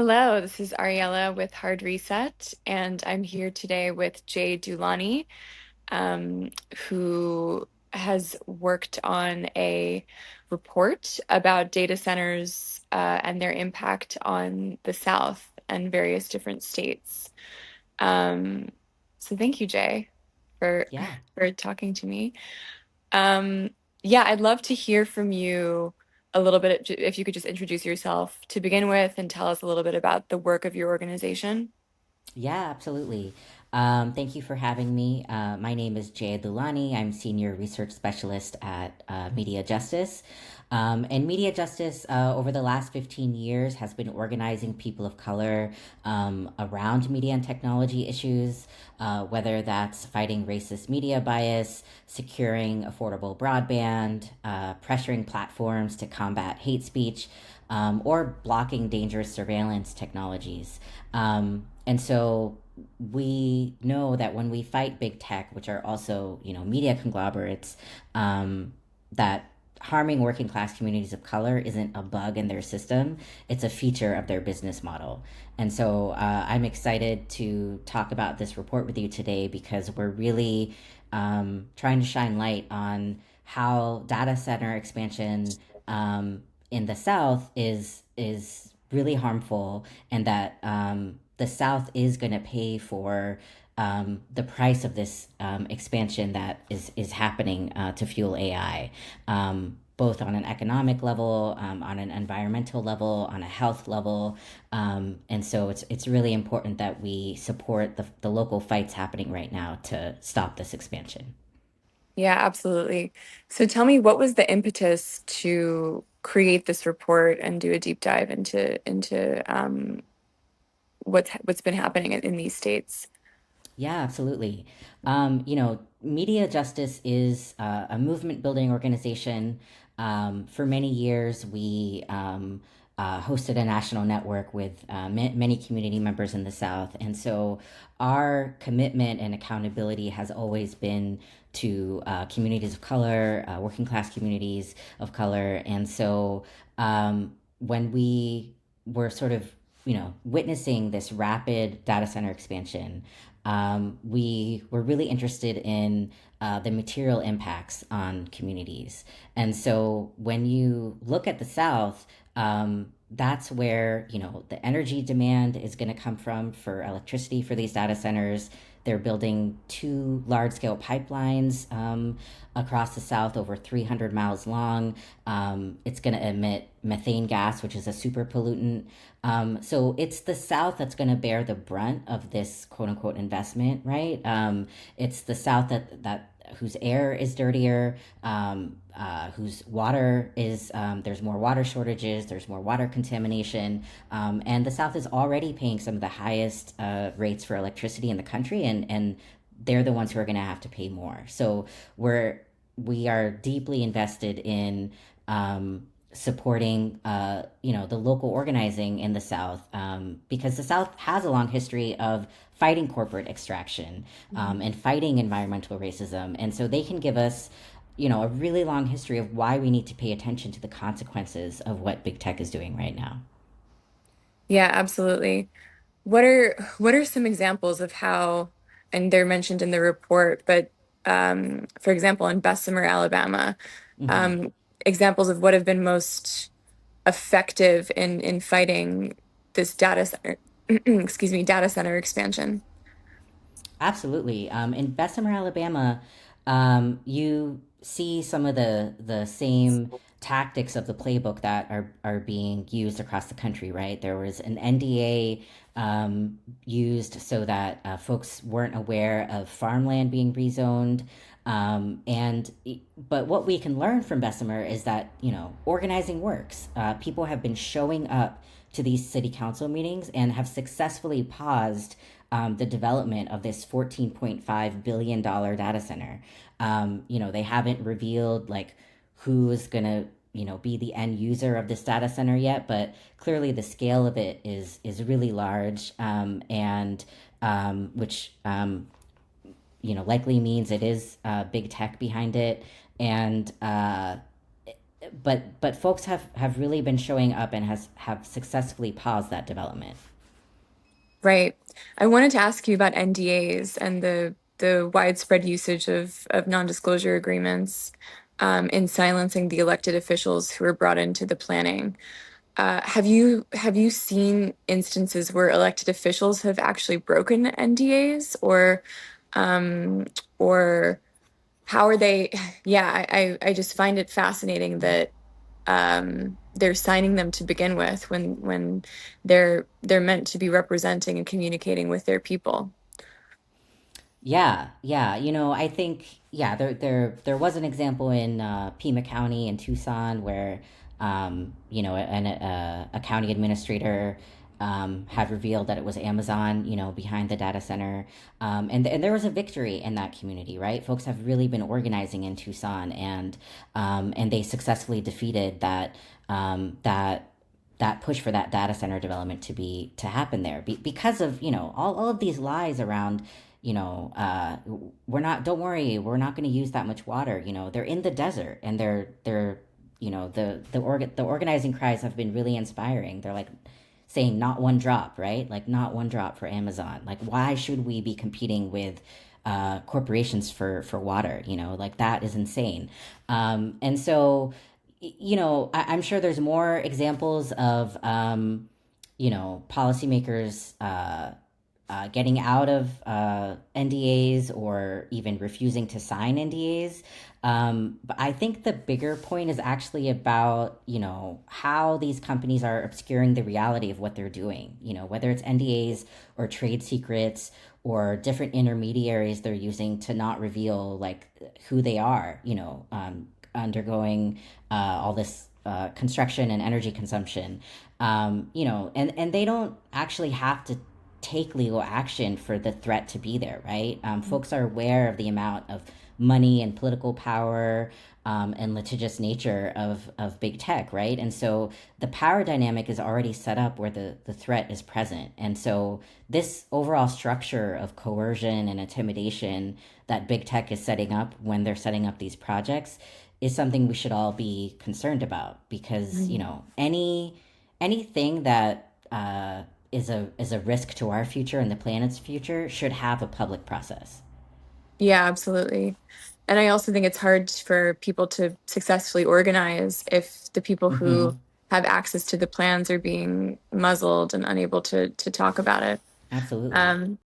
Hello, this is Ariella with Hard Reset, and I'm here today with Jay Dulani, um, who has worked on a report about data centers and their impact on the South and various different states. Um, so thank you, Jay, for Yeah, for talking to me. Um, yeah, I'd love to hear from you a little bit, if you could just introduce yourself to begin with and tell us a little bit about the work of your organization. yeah, absolutely. Thank you for having me. My name is Jay Dulani. I'm Senior Research Specialist at MediaJustice. And MediaJustice, over the last 15 years, has been organizing people of color around media and technology issues, whether that's fighting racist media bias, securing affordable broadband, pressuring platforms to combat hate speech, or blocking dangerous surveillance technologies. And so we know that when we fight big tech, which are also, media conglomerates, that harming working class communities of color isn't a bug in their system. It's a feature of their business model. And so I'm excited to talk about this report with you today because we're really trying to shine light on how data center expansion in the South is really harmful, and that the South is going to pay for the price of this expansion that is happening to fuel AI, both on an economic level, on an environmental level, on a health level, and so it's really important that we support the local fights happening right now to stop this expansion. Yeah, absolutely. So tell me, what was the impetus to create this report and do a deep dive into what's been happening in these states? Yeah, absolutely. Media Justice is a movement building organization. For many years, we hosted a national network with many community members in the South. And so our commitment and accountability has always been to communities of color, working class communities of color. And so when we were sort of witnessing this rapid data center expansion, we were really interested in the material impacts on communities. And so when you look at the South, that's where the energy demand is going to come from for electricity for these data centers. They're building two large scale pipelines across the South, over 300 miles long. It's going to emit methane gas, which is a super pollutant. So it's the South that's going to bear the brunt of this quote unquote investment, right? It's the South that whose air is dirtier, whose water is there's more water shortages, there's more water contamination, and the South is already paying some of the highest rates for electricity in the country, and they're the ones who are going to have to pay more. So we are deeply invested in supporting the local organizing in the South, because the South has a long history of fighting corporate extraction, and fighting environmental racism, and so they can give us a really long history of why we need to pay attention to the consequences of what big tech is doing right now. Yeah, absolutely. What are some examples of how, and they're mentioned in the report, but for example, in Bessemer, Alabama, Hmm. um, examples of what have been most effective in fighting this data center, excuse me, data center expansion. Absolutely. In Bessemer, Alabama, you see some of the same tactics of the playbook that are being used across the country, right? There was an NDA used so that folks weren't aware of farmland being rezoned. But what we can learn from Bessemer is that, organizing works. People have been showing up to these city council meetings and have successfully paused the development of this $14.5 billion data center. They haven't revealed like who's gonna be the end user of this data center yet, but clearly the scale of it is really large, and which likely means it is big tech behind it, and but folks have really been showing up and has have successfully paused that development. Right. I wanted to ask you about NDAs and the widespread usage of non-disclosure agreements in silencing the elected officials who are brought into the planning. Have you seen instances where elected officials have actually broken NDAs, um, or how are they? Yeah, I just find it fascinating that they're signing them to begin with when they're meant to be representing and communicating with their people. Yeah, yeah. I think yeah, there was an example in Pima County in Tucson where a county administrator had revealed that it was Amazon, behind the data center, and there was a victory in that community, right? Folks have really been organizing in Tucson, and they successfully defeated that push for that data center development to happen there because of all of these lies around we're not don't worry, we're not going to use that much water. They're in the desert, and they're the organizing cries have been really inspiring. They're like saying not one drop, right? Like not one drop for Amazon. Like why should we be competing with corporations for water? Like that is insane. And so I'm sure there's more examples of policymakers getting out of NDAs or even refusing to sign NDAs. But I think the bigger point is actually about, how these companies are obscuring the reality of what they're doing, whether it's NDAs or trade secrets or different intermediaries they're using to not reveal like who they are, undergoing all this construction and energy consumption, and they don't actually have to take legal action for the threat to be there, right? Folks are aware of the amount of money and political power and litigious nature of big tech, right? And so the power dynamic is already set up where the threat is present. And so this overall structure of coercion and intimidation that big tech is setting up when they're setting up these projects is something we should all be concerned about because, Mhm. anything that is a risk to our future and the planet's future should have a public process. Yeah, absolutely. And I also think it's hard for people to successfully organize if the people Mm-hmm. who have access to the plans are being muzzled and unable to talk about it. Absolutely. Um,